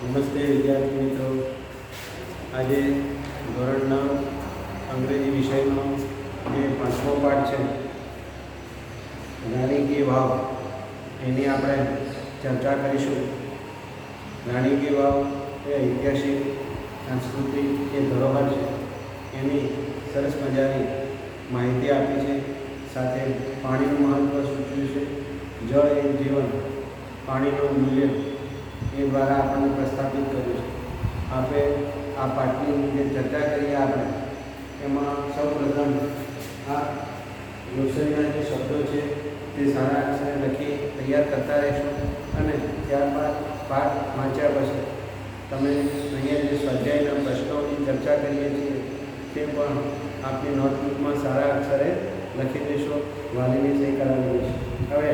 નમસ્તે વિદ્યાર્થી મિત્રો. આજે ધોરણ 9 અંગ્રેજી વિષયનો જે 5મો પાઠ છે રાણી કી વાવ, એની આપણે ચર્ચા કરીશું. રાણી કી વાવ એ ઐતિહાસિક સાંસ્કૃતિક એ ધરોહર છે. એની સરસ મજાની માહિતી આપી છે. સાથે પાણીનું મહત્ત્વ સૂચવ્યું છે. જળ એ જીવન, પાણીનું મૂલ્ય એ દ્વારા આપણને પ્રસ્થાપિત કર્યું છે. આપણે આ પાઠની જે ચર્ચા કરીએ આપણે એમાં સૌપ્રથમ આ રોષણીના જે શબ્દો છે તે સારા અક્ષરે લખી તૈયાર કરતા રહેશો. અને ત્યારબાદ પાઠ વાંચ્યા પછી તમે અહીંયા જે સ્વાધ્યાયના પ્રશ્નોની ચર્ચા કરીએ છીએ તે પણ આપની નોટબુકમાં સારા અક્ષરે લખી દેશો. વાલીની સહી કરાવી દેશો. હવે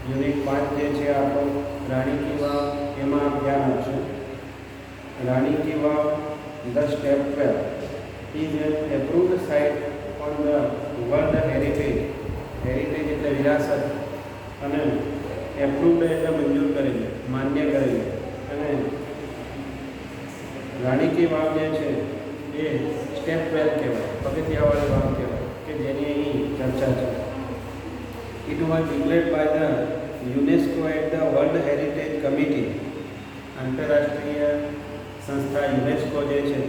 યુનિટ 5 જે છે આપણો રાણી કી વાવ, એમાં ધ્યાન આપશું. Rani ki Vav the stepwell is an approved site on the world heritage. Heritage એટલે વિરાસત, અને એપ્રુવડ એટલે મંજૂર કરેલી, માન્ય કરેલી. અને રાણી કી વાવ જે છે એ સ્ટેપ વેલ કહેવાય, પગથિયાવાળી વાવ કહેવાય, કે જેની અહીં ચર્ચા છે. It was declared by the UNESCO at the World Heritage Committee. આંતરરાષ્ટ્રીય સંસ્થા યુનેસ્કો જે છે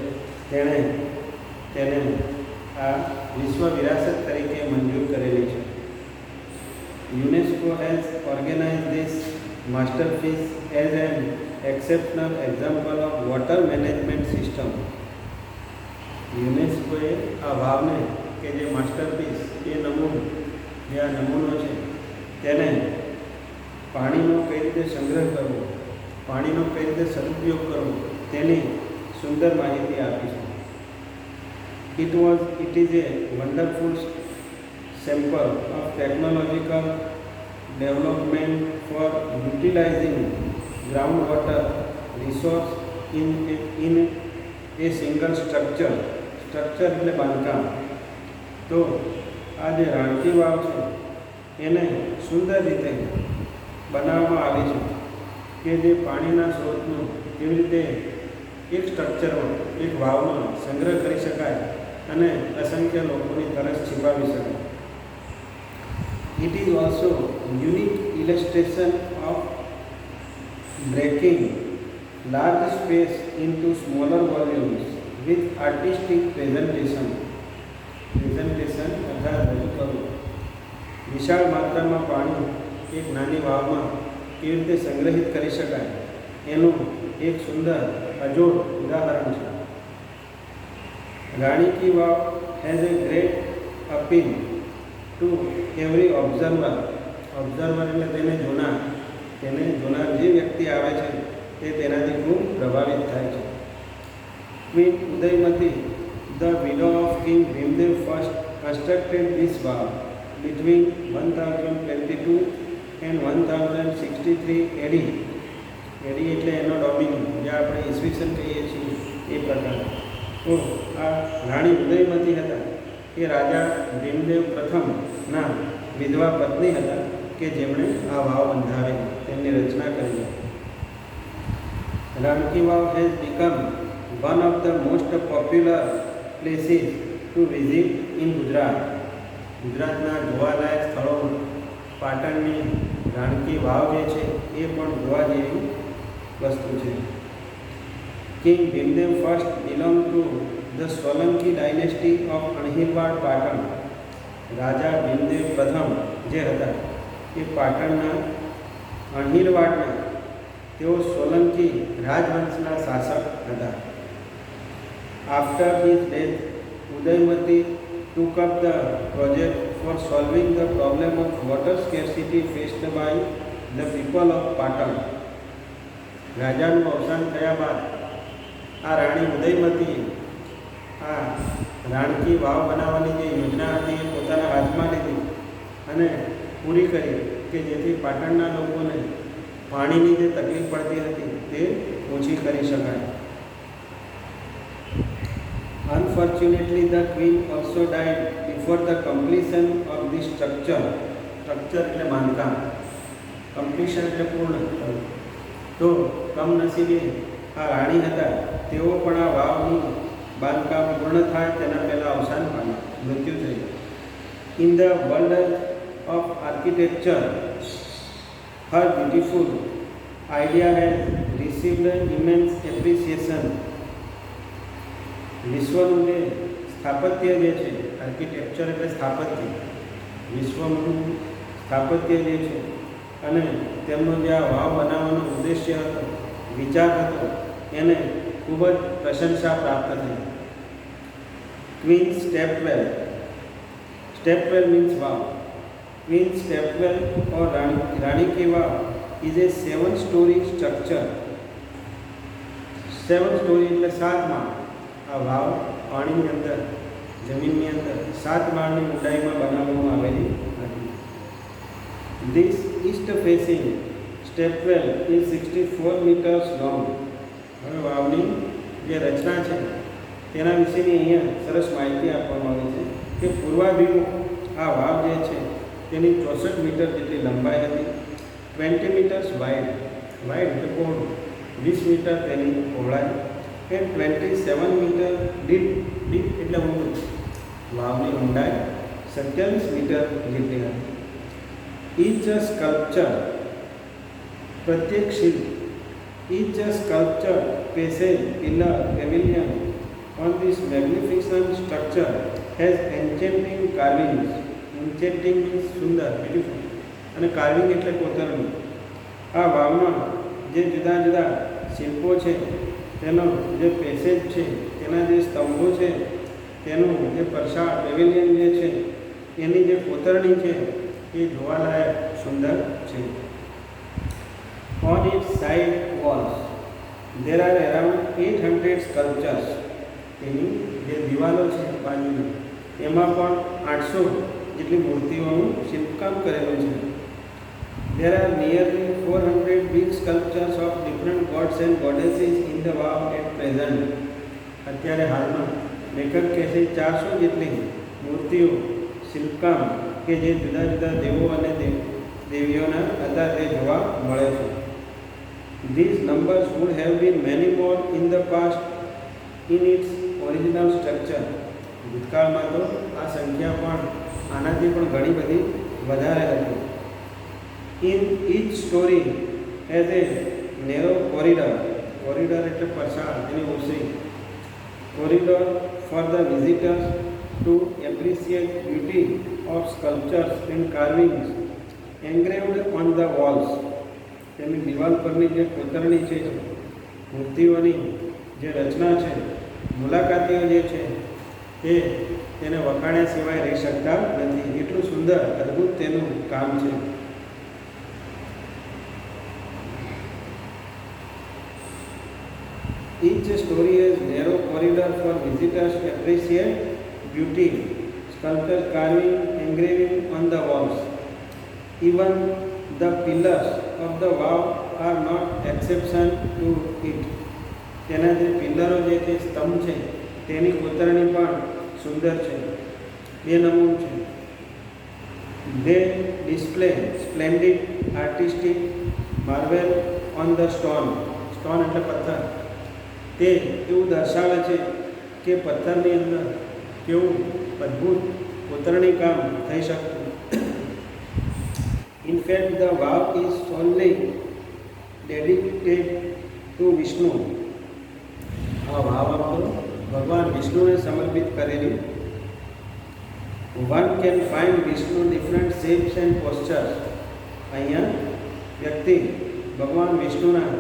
તેને આ વિશ્વ વિરાસત તરીકે મંજૂર કરેલી છે. UNESCO has organized this masterpiece as an exceptional example of water management system. યુનેસ્કોએ આ વાવને કે જે માસ્ટરપીસ એ જે આ નમૂનો છે તેને પાણીનો કઈ રીતે સંગ્રહ કરવો, પાણીનો કઈ રીતે સદુપયોગ કરવો તેની સુંદર માહિતી આપી છે. It is a wonderful sample of technological development for utilizing groundwater resource in a single structure. Structure એટલે બાંધકામ. તો આ જે રાણકી વાવ છે એને સુંદર રીતે બનાવવામાં આવી છે કે જે પાણીના સ્ત્રોતનું કેવી રીતે એક સ્ટ્રક્ચરમાં, એક વાવમાં સંગ્રહ કરી શકાય અને અસંખ્ય લોકોની તરસ છીપાવી શકાય. It is also unique illustration of breaking large space into smaller volumes with artistic presentation અર્થાત રજૂ કરવું. વિશાળ માત્રામાં પાણી એક નાની વાવમાં કેવી રીતે સંગ્રહિત કરી શકાય એનું એક સુંદર અજોડ ઉદાહરણ છે. Rani ki Vav has a great appeal to every observer. Observer એટલે તેને જોનાર જે વ્યક્તિ આવે છે તે તેનાથી ખૂબ પ્રભાવિત થાય છે. Queen Udayamati, the widow of King Bhimdev first constructed this vow between 1022 and 1063 AD. AD એટલે એનો ડોમિનિયન, જે આપણે ઈસવીસન કહીએ છીએ એ પ્રકાર. તો આ રાણી ઉદયમતી હતા એ રાજા ભીમદેવ પ્રથમના વિધવા પત્ની હતા કે જેમણે આ વાવ બંધાવી, તેમની રચના કરી. Ranki Vav has become one of the most popular places to visit in Gujarat. ગુજરાતના જોવાલાયક સ્થળો પાટણની રાણકી વાવ જે છે એ પણ જોવા જેવી વસ્તુ છે. King Bhimdev first belong to the Solanki dynasty of Anhilwad Patan. રાજા ભીમદેવ પ્રથમ જે હતા એ પાટણના અણહિલવાડના, તેઓ સોલંકી રાજવંશના શાસક હતા. After his death, Udaymati took up the project for solving the problem of water scarcity faced by the people of Patan. રાજાનું અવસાન થયા બાદ આ રાણી ઉદયમતીએ આ રાણકી વાવ બનાવવાની જે યોજના હતી એ પોતાના હાથમાં લીધી અને પૂરી કરી કે જેથી પાટણના લોકોને પાણીની જે તકલીફ પડતી હતી તે ઓછી કરી શકાય. Unfortunately, the queen also died before the completion of this structure. Structure એટલે બાંધકામ, completion એટલે પૂર્ણ. તો કમનસીબે આ રાણી હતા તેઓ પણ આ વાવનું બાંધકામ પૂર્ણ થાય તેના પહેલાં અવસાન પામ્યા, મૃત્યુ થયું. In the world of architecture her beautiful idea has received immense appreciation. વિશ્વનું જે સ્થાપત્ય જે છે, આર્કિટેક્ચર એટલે સ્થાપત્ય, વિશ્વનું સ્થાપત્ય જે છે અને તેમનો જે આ વાવ બનાવવાનો ઉદ્દેશ્ય હતો, વિચાર હતો, એને ખૂબ જ પ્રશંસા પ્રાપ્ત થઈ. ક્વીન સ્ટેપવેલ, સ્ટેપવેલ મીન્સ વાવ. Queen Stepwell or Rani Ki Vav is a 7-story structure. 7 story એટલે 7 માળ. આ વાવ પાણીની અંદર, જમીનની અંદર 7 માળની ઊંડાઈમાં બનાવવામાં આવેલી હતી. This east facing stepwell is 64 meters long. હવે વાવની જે રચના છે તેના વિશેની અહીંયા સરસ માહિતી આપવામાં આવી છે કે પૂર્વાભિમુખ આ વાવ જે છે તેની 64 મીટર જેટલી લંબાઈ હતી, 20 મીટર્સ વાઇડ, વાઇડ એટલે પહોળું, 20 મીટર તેની પહોળાઈ, એન્ડ 27 મીટર ડીપ, ડીપ એટલે ઊંડું. વાવની ઊંડાઈ 27 મીટર જેટલી હતી. ઈચ સ્કલ્પચર, પ્રત્યેક શિલ્પ, each sculpture, passage, pillar, pavilion on this magnificent structure has enchanting carvings. Enchanting means સુંદર, બ્યુટીફુલ, અને કાર્વિંગ એટલે કોતરણી. આ વાવમાં જે જુદા જુદા શિલ્પો છે, તેનો જે પેસેજ છે, તેના જે સ્તંભો છે, તેનું જે પરસાળ પેવિલિયન જે છે, એની જે કોતરણી છે એ જોવાલાયક સુંદર છે. On it's side walls there are around 800 sculptures. તેની જે દિવાલો છે બાજુની, એમાં પણ 800 જેટલી મૂર્તિઓનું શિલ્પકામ કરેલું છે. There are nearly 400 big sculptures of different gods and goddesses in the Vav at present. અત્યારે હાલમાં લેખક કહે છે 400 જેટલી મૂર્તિઓ શિલ્પકામ કે જે જુદા જુદા દેવો અને દેવીઓના હતા તે જોવા મળે છે. These numbers would have been many more in the past in its original structure. ભૂતકાળમાં તો આ સંખ્યા પણ આનાથી પણ ઘણી બધી વધારે હતી. In each storey has a narrow corridor, corridor એટલે પરસાળ, તેની ઓસરી, corridor for the visitors to appreciate beauty of sculptures and carvings engraved on the walls. તેની દિવાલ પરની જે કોતરણી છે, મૂર્તિઓની જે રચના છે, મુલાકાતીઓ જે છે તે તેને વખાણ્યા સિવાય રહી શકતા નથી. એટલું સુંદર, અદ્ભુત તેનું કામ છે. Each story has narrow corridor for visitors to appreciate beauty, sculpture, carving, engraving on the walls. Even the pillars of the Vav are not exception to it. તેના જે પિલ્લરો જે છે, સ્તંભ છે, તેની કોતરણી પણ સુંદર છે, બેનમૂન છે. They display splendid artistic marvel on the stone. Stone એટલે પથ્થર. તે એવું દર્શાવે છે કે પથ્થરની અંદર કેવું અદ્ભુત કોતરણી કામ થઈ શકતું. In fact, the Vav is solely dedicated to Vishnu. આ વાવ આપણો ભગવાન વિષ્ણુને સમર્પિત કરેલી. One can find Vishnu different shapes and postures. અહીંયા વ્યક્તિ ભગવાન વિષ્ણુના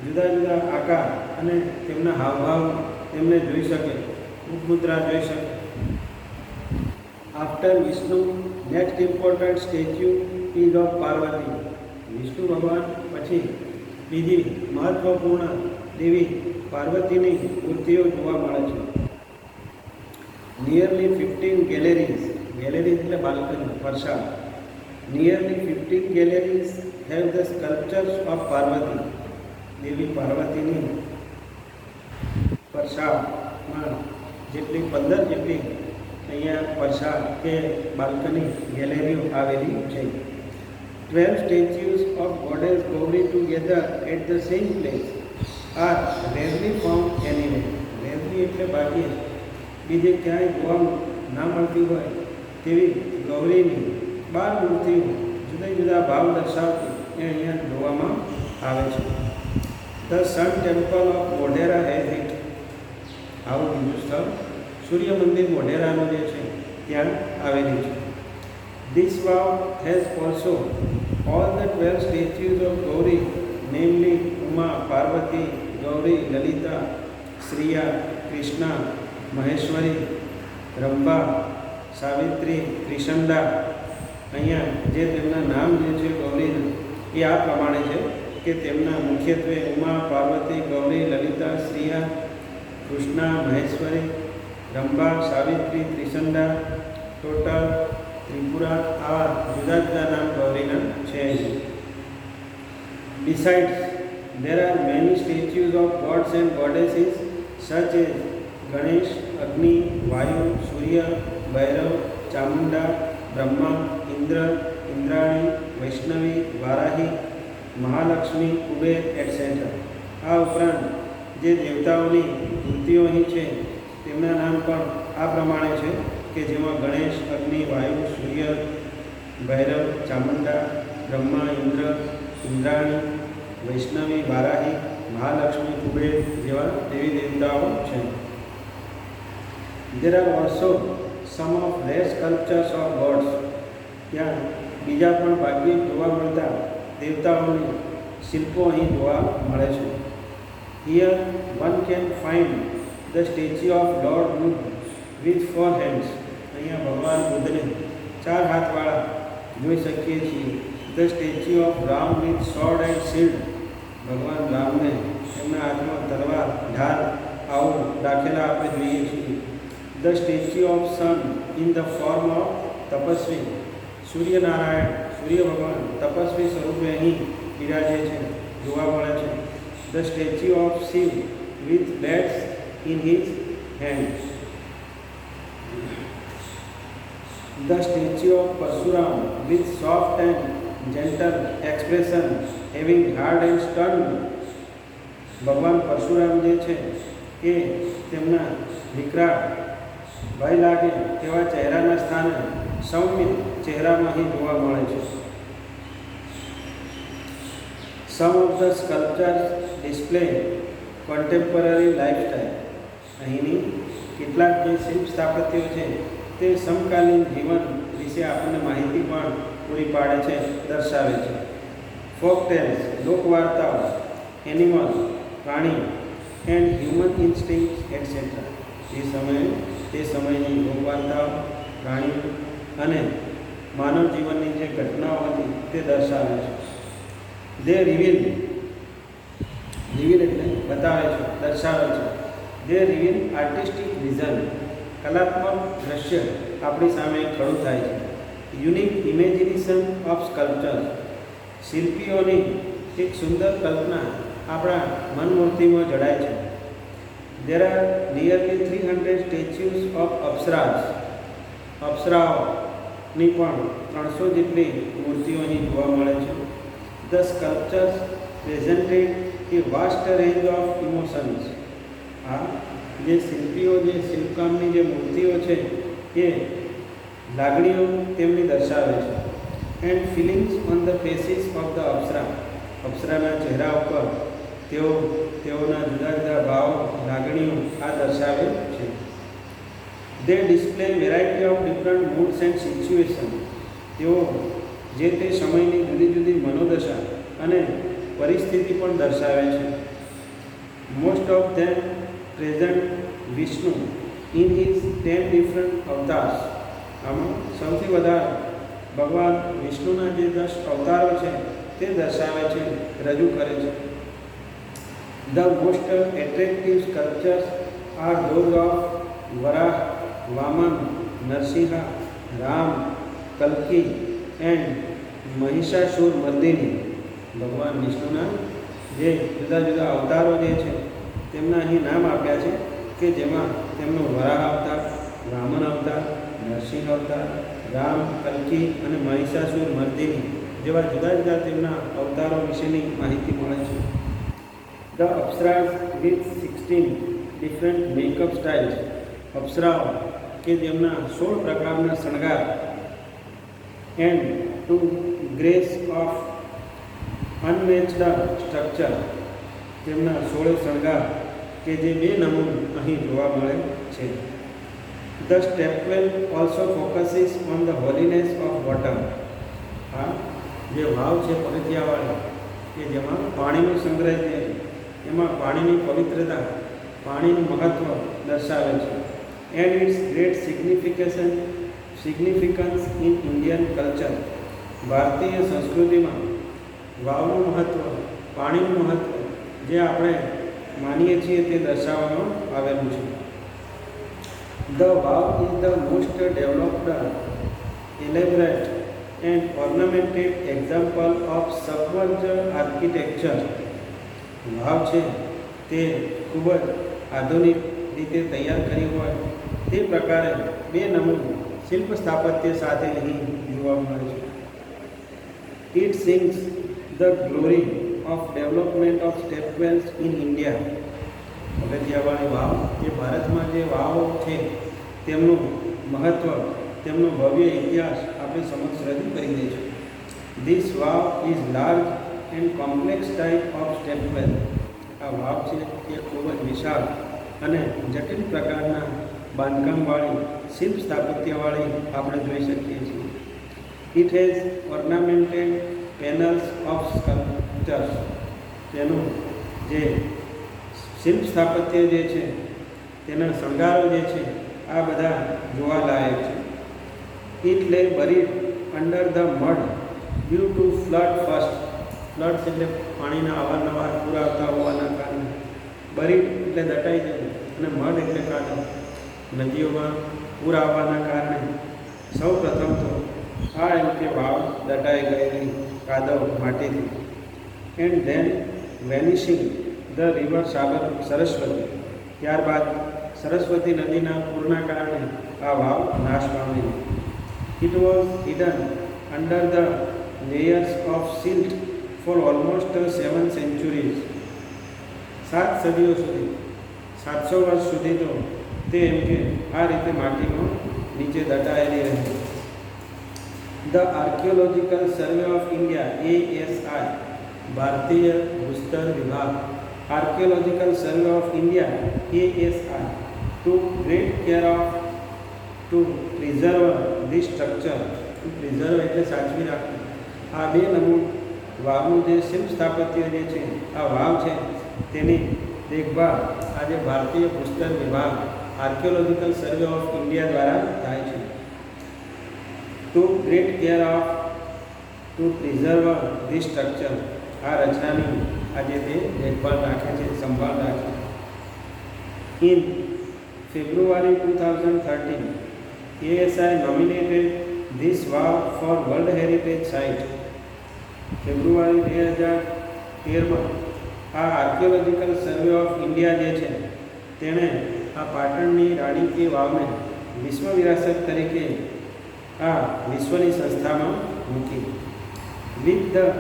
જુદા જુદા આકાર અને તેમના હાવભાવ તેમને જોઈ શકે, મુખમુદ્રા જોઈ શકે. After Vishnu next important statue ease of Parvati. Vishnu ભગવાન પછી બીજી મહત્વપૂર્ણ દેવી પાર્વતીની મૂર્તિઓ જોવા મળે છે. નિયરલી 15 ગેલેરીઝ, ગેલેરીઝ એટલે બાલ્કની, પરસાળ. Nearly 15 galleries have the sculptures of Parvati. દેવી પાર્વતીની પરસાળમાં જેટલી 15 જેટલી અહીંયા પરસાળ કે બાલ્કની ગેલેરીઓ આવેલી છે. 12 statues of goddess Gauri together at the same place are એટલે ભાગ્યે જ બીજે ક્યાંય જોવા ના મળતી હોય તેવી ગૌરીની 12 મૂર્તિઓ જુદા જુદા ભાવ દર્શાવતી એ અહીંયા જોવામાં આવે છે. The sun temple of Modhera has it. આવું બીજું સ્થળ સૂર્ય મંદિર મોઢેરાનું જે છે ત્યાં આવેલું છે. This vow has also all the 12 statues of Gauri, namely Uma, Parvati, Gauri, Lalita, Shriya, Krishna, Maheshwari, Ramba, Savitri, Trishanda. અહીંયા જે તેમના નામ જે છે ગૌરીના એ આ પ્રમાણે છે કે તેમના મુખ્યત્વે ઉમા, પાર્વતી, ગૌરી, લલિતા, શ્રીયા, કૃષ્ણા, મહેશ્વરી, રંભા, સાવિત્રી, ત્રિશંડા, ટોટલ, ત્રિપુરા, આવા જુદા જુદા નામ ગૌરીના છે. Besides there are many statues of gods and goddesses such as Ganesh, Agni, Vayu, Surya, Bhairav, Chamunda, Brahma, Indra, Indrani, Vaishnavi, Varahi, Mahalakshmi, Kuber etcetera. આ ઉપરાંત જે દેવતાઓની મૂર્તિઓ અહીં છે તેમના નામ પણ આ પ્રમાણે છે કે જેમાં ગણેશ, અગ્નિ, વાયુ, સૂર્ય, ભૈરવ, ચામુંડા, બ્રહ્મા, ઇન્દ્ર, ઇન્દ્રાણી, વૈષ્ણવી, વારાહી, મહાલક્ષ્મી, કુબેર જેવા દેવી દેવતાઓ છે. There are also some of rare sculptures of gods. ત્યાં બીજા પણ ભાગ્યે જોવા મળતા દેવતાઓની શિલ્પો અહીં જોવા મળે છે. Here one can find the statue of Lord Buddha with 4 hands. અહીંયા ભગવાન બુદ્ધને 4 હાથવાળા જોઈ શકીએ છીએ. The statue of Ram with sword and shield. ભગવાન રામને તેમના હાથમાં તલવાર, ઢાલ આવું રાખેલા આપણે જોઈએ છીએ. The statue of sun in the form of Tapasvi. Suryanarayan, સૂર્ય ભગવાન તપસ્વી સ્વરૂપે અહીં બિરાજે છે, જોવા મળે છે. The statue of Shiv with bats in his hand. The statue of Parsuram with soft and gentle expression having hard and stern. ભગવાન પરશુરામ જે છે એ તેમના દીકરા ભય લાગે તેવા ચહેરાના સ્થાને સૌમ્ય ચહેરામાં અહીં જોવા મળે છે. Some of the sculptures display contemporary lifestyle. અહીંની કેટલાક જે શિલ્પ સ્થાપત્યો છે તે સમકાલીન જીવન વિશે આપણને માહિતી પણ પૂરી પાડે છે, દર્શાવે છે. ફોક ટેલ્સ, લોકવાર્તાઓ, એનિમલ, પ્રાણી એન્ડ હ્યુમન ઇન્સ્ટિંક્ટ એટસેટ્રા. તે સમયની લોકવાર્તાઓ, પ્રાણીઓ અને માનવ જીવનની જે ઘટનાઓ હતી તે દર્શાવે છે. દે રિવીલ એટલે બતાવે છે, દર્શાવે છે. They reveal artistic vision. કલાત્મક દ્રશ્ય આપણી સામે ખડું થાય છે. Unique imagination of sculpture. શિલ્પીઓની એક સુંદર કલ્પના આપણા મનમૂર્તિમાં જડાય છે. There are nearly 300 statues of apsaras. અપ્સરાઓની પણ 300 જેટલી મૂર્તિઓ અહીં જોવા મળે છે. The sculptures presented a vast range of emotions. આ જે શિલ્પીઓ જે શિલ્પકામની જે મૂર્તિઓ છે એ લાગણીઓ તેમની દર્શાવે છે. And feelings on the faces of the apsara. અપ્સરાના ચહેરા ઉપર તેઓના જુદા જુદા ભાવ, લાગણીઓ આ દર્શાવે છે. They display variety of different moods and situation. તેઓ જે તે સમયની જુદી જુદી મનોદશા અને પરિસ્થિતિ પણ દર્શાવે છે. Most of them present Vishnu in his 10 different avatars. આમાં સૌથી વધારે ભગવાન વિષ્ણુના જે 10 અવતારો છે તે દર્શાવે છે, રજૂ કરે છે. The most attractive sculptures are those of Varah, Vaman, Narsinha, Ram, Kalki and Mahishasur-Mardini. ભગવાન વિષ્ણુના જે જુદા જુદા અવતારો જે છે તેમના અહીં નામ આપ્યા છે કે જેમાં તેમનો વરાહ અવતાર, વામન અવતાર, નરસિંહ અવતાર, રામ, કલ્કી અને મહિષાસુર-મર્દિની જેવા જુદા જુદા તેમના અવતારો વિશેની માહિતી મળે છે. The Apsaras with 16 different makeup styles, અપ્સરાઓ કે જેમના 16 પ્રકારના શણગાર, and to grace of unmatched structure, તેમના 16 શણગાર કે જે 2 નમૂન અહીં જોવા મળે છે. The stepwell also focuses on the holiness of water. આ જે વાવ છે પગથિયાવાળી કે જેમાં પાણીનો સંગ્રહ છે, એમાં પાણીની પવિત્રતા, પાણીનું મહત્ત્વ દર્શાવે છે. And its great significance in Indian culture. ભારતીય સંસ્કૃતિમાં વાવનું મહત્ત્વ, પાણીનું મહત્ત્વ જે આપણે માનીએ છીએ તે દર્શાવવામાં આવેલું છે. The vav is the most developed, elaborate and ornamented example of submerged architecture. વાવ છે તે ખૂબ જ આધુનિક રીતે તૈયાર કરી હોય તે પ્રકારે 2 નમૂન શિલ્પ સ્થાપત્ય સાથે અહીં જોવા મળે છે. It sings the glory of development of stepwells in India. પગથિયાવાળી વાવ જે ભારતમાં જે વાવો છે તેમનું મહત્ત્વ, તેમનો ભવ્ય ઇતિહાસ આપણી સમક્ષ રજૂ કરી દે છે. This vav is large and complex type of stepwell. આ વાવ છે એ ખૂબ જ વિશાળ અને જટિલ પ્રકારના બાંધકામવાળી, શિલ્પ સ્થાપત્યવાળી આપણે જોઈ શકીએ છીએ. It has ornamented panels of sculptures. તેનું જે શિલ્પ સ્થાપત્ય જે છે, તેના શણગારો જે છે આ બધા જોવાલાયક છે. It lay buried under the mud due to flood first. Floods એટલે પાણીના અવારનવાર પૂર આવતા હોવાના કારણે. બરીડ એટલે દટાઈ જવું અને મડ એટલે કાદવ. નદીઓમાં પૂર આવવાના કારણે સૌ પ્રથમ તો આ એમ કે વાવ દટાઈ ગયેલી કાદવ માટીથી. And then vanishing the river Saraswati. ત્યારબાદ સરસ્વતી નદીના પૂરના કારણે આ વાવ નાશ પામી. It was hidden under the layers of silt for almost 7 centuries. 7 સદીઓ સુધી, 700 વર્ષ સુધી તો તે એમ કે આ રીતે માટીમાં નીચે દટાયેલી રહી. The archaeological survey of India, ASI, ભારતીય ભૂસ્તર વિભાગ, archaeological survey of India, ASI, took great care of to preserve this structure. To preserve એટલે સાચવી રાખવું. આ 2 નમૂન વાવનું જે શિલ્પ સ્થાપત્ય જે છે, આ વાવ છે તેની દેખભાળ આજે ભારતીય ભૂસ્તર વિભાગ, આર્કિયોલોજીકલ સર્વે ઓફ ઇન્ડિયા દ્વારા થાય છે. To great care of to preserve this structure. આ રચનાની આજે તે દેખભાળ રાખે છે, સંભાળ રાખે છે. ઇન February 2013, ASI nominated this vav for World Heritage Site. ફેબ્રુઆરી 2013માં આ આર્કિયોલોજીકલ સર્વે ઓફ ઇન્ડિયા જે છે તેણે આ પાટણની રાણી કી વાવને વિશ્વ વિરાસત તરીકે આ વિશ્વની સંસ્થામાં મૂકી. With the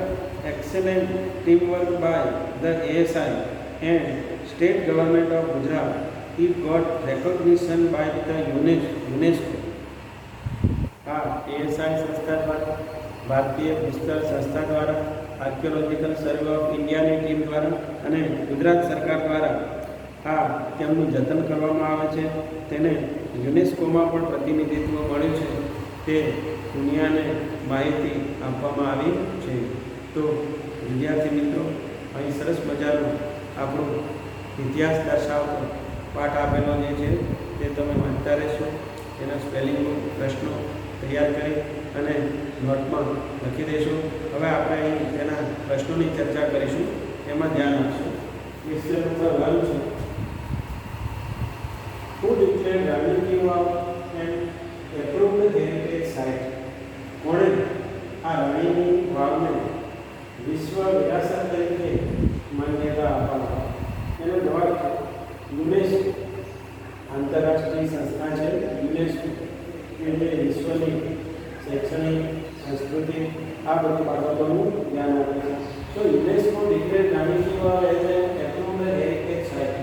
excellent teamwork by the ASI and state government of Gujarat, it got recognition by the UNESCO. આ ASI સંસ્થા દ્વારા, ભારતીય ભૂસ્તર સંસ્થા દ્વારા, આર્કિયોલોજીકલ સર્વે ઓફ ઇન્ડિયાની ટીમ દ્વારા અને ગુજરાત સરકાર દ્વારા આ તેમનું જતન કરવામાં આવે છે. તેને યુનેસ્કોમાં પણ પ્રતિનિધિત્વ મળ્યું છે. તે દુનિયાને માહિતી આપવામાં આવી છે. તો વિદ્યાર્થી મિત્રો, અહીં સરસ મજાનો આપણો ઇતિહાસ દર્શાવતો પાઠ આપેલો જે છે તે તમે વાંચતા રહેશો. તેના સ્પેલિંગો, પ્રશ્નો તૈયાર કરી અને નોટમાં લખી દેશો. હવે આપણે અહીં તેના પ્રશ્નોની ચર્ચા કરીશું, એમાં ધ્યાન આપશું. ક્વેશ્ચન નંબર 1 છે, who declared Rani ki Vav and approved heritage site? કોણે આ રાણીની વાવને વિશ્વ વિરાસત તરીકે માન્યતા આપવામાં? એનો જવાબ છે યુનેસ્કો. આંતરરાષ્ટ્રીય સંસ્થા છે યુનેસ્કો, કે જે વિશ્વની શૈક્ષણિક, સંસ્કૃતિ આ બધી બાબતોનું ધ્યાન આપે છે. તો UNESCO declared Rani ki Vav as an approved heritage site.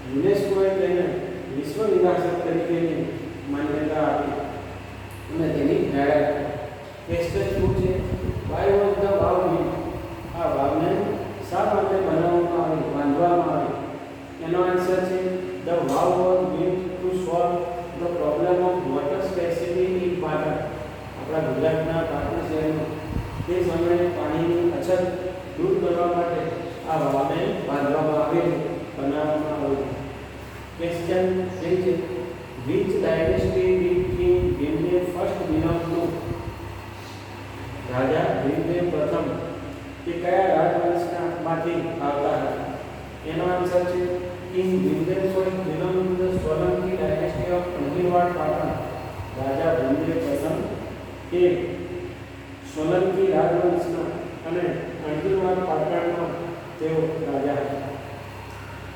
UNESCO વિશ્વ વિરાસત તરીકેની માન્યતા આપી અને તેની જાહેરાત ક્વેશ્ચન શું છે? Why was the vav built? આ વાવને શા માટે બાંધવામાં આવી? એનો આન્સર છે the vav was built to solve the problem of water scarcity in Patan. આપણા ગુજરાતના પાટણ શહેરમાં તે સમયે પાણીની અછત દૂર કરવા માટે આ વાવને બાંધવામાં બનાવવામાં આવી. ક્વેશ્ચન છે which dynasty did king Bhimdev first belong to? રાજા ભીમદેવ પ્રથમ તે કયા રાજવંશમાંથી આવતા હતા? એનો આન્સર છે king Bhimdev first belong to the Solanki dynasty of Kanhirwad Patan. રાજા ભીમદેવ પ્રથમ એ સોલંકી રાજવંશના અને કંઠીરવાડ પાટણના તેઓ રાજા હતા.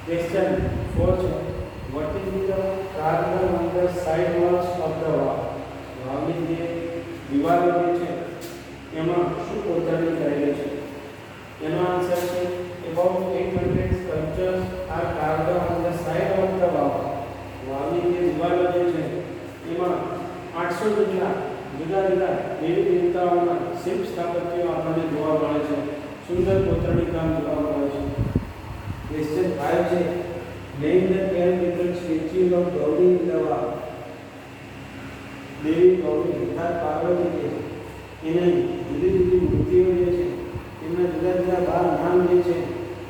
ક્વેશ્ચન 4 છે what is the carved on the side walls of the wall? વાવની જે દિવાલો જે છે એમાં શું કોતરણી કરેલી છે? એનો આન્સર છે about 800 sculptures are carved on the side of the wall. વાવની જે દિવાલો જે છે એમાં 800 જેટલા જુદા જુદા દેવી દેવતાઓના શિલ્પ સ્થાપત્યો આપણને જોવા મળે છે. સુંદર કોતરણી કામ જોવા મળે છે. ક્વેશ્ચન 5 છે name the 12 different statues of Gauri in the wall. દેવી ગૌરી તથા પાર્વતી છે એને જુદી જુદી મૂર્તિઓ જે છે એમના જુદા જુદા 12 નામ જે છે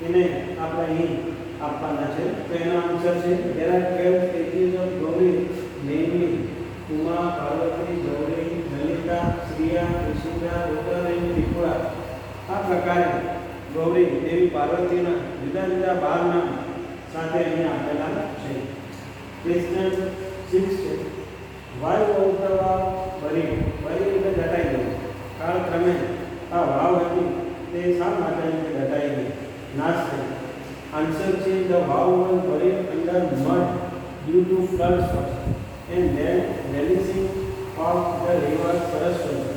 એને આપણે અહીં આપવાના છે. તો એનો આન્સર છે there are 12 statues of Gauri, namely Uma, Parvati, Gauri, Lalita, Shriya, વિશુદ્ધા, રુદ્ર અને ત્રિપુરા. આ પ્રકારે ગૌરી દેવી પાર્વતીના જુદા જુદા 12 નામ સાથે અહીં આપેલા છે. ક્વેશ્ચન 6 છે why was the vav buried? Buried એટલે દટાઈ ગઈ. કાળક્રમે આ વાવ હતી તે શા માટે દટાઈ ગઈ, નાશ થઈ? આન્સર છે the vav was buried under mud due to floods and then vanishing of the river Saraswati.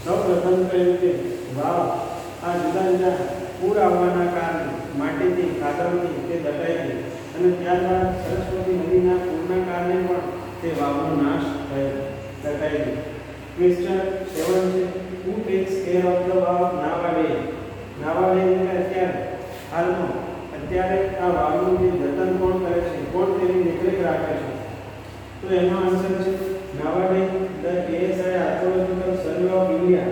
સૌપ્રથમ કહ્યું કે વાવ આ જુદા જુદા પૂર આવવાના કારણે માટીથી કાદવથી તે દટાઈ ગઈ અને ત્યારબાદ સરસ્વતી નદીના પૂરના કારણે પણ તે વાવનો નાશ થયો, દટાઈ ગઈ. ક્વેશ્ચન 7 છે who takes care of the Vav nowadays? nowadays એટલે હાલમાં અત્યારે આ વાવનું જે જતન કોણ કરે છે, કોણ તેની દેખરેખ રાખે છે? તો એનો આન્સર છે nowadays the ASI Archaeological Survey of India,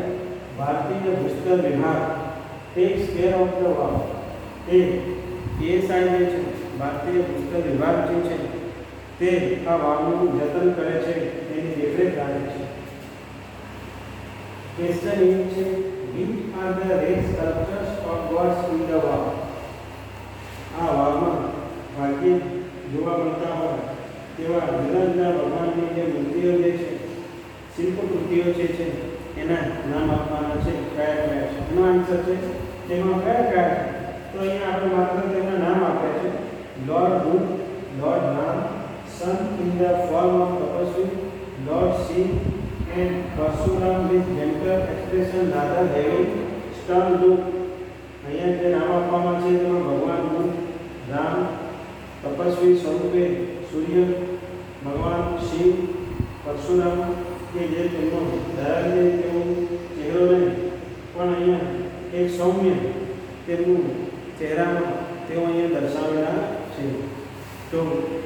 ભારતીય ભૂસ્તર વિભાગ takes care of the Vav. A ASI જે છે ભારતીય ભૂસ્તર વિભાગ જે છે તે આ વાવનું જતન કરે છે, તેની દેખરેખ રાખે છે. ક્વેશ્ચન 8 છે which are the red sculptures of gods in the વાવ? આ વાવમાં ભાગ્યે જોવા મળતા હોય તેવા જુદા જુદા ભગવાનની જે મૂર્તિઓ જે છે, શિલ્પકૃતિઓ જે છે એના નામ આપવાના છે. કયા કયા છે? એનો આન્સર છે તેમાં કયા કયા છે? તો અહીંયા આપણે માત્ર તેના નામ આપ્યા છે. Lord Buddha, lord Ram, sun in the form of tapasvi, lord Shiv and Parshuram with gentler expression Radha having stern look. અહીંયા જે નામ આપવામાં છે તેમાં ભગવાન બુદ્ધ, રામ તપસ્વી સ્વરૂપે સૂર્ય, ભગવાન શિવ, પરશુરામ કે જે તેમનો દયાળુ તેવો ચહેરો નહીં પણ અહીંયા એક સૌમ્ય તેમનું ચહેરામાં તેઓ અહીંયા દર્શાવેલા છે. તો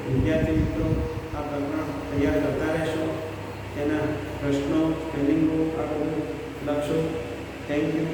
વિદ્યાર્થી મિત્રો આ પ્રકરણ તૈયાર કરતા રહેશો, તેના પ્રશ્નો સ્પેલિંગો આ બધું લખશો. Thank you.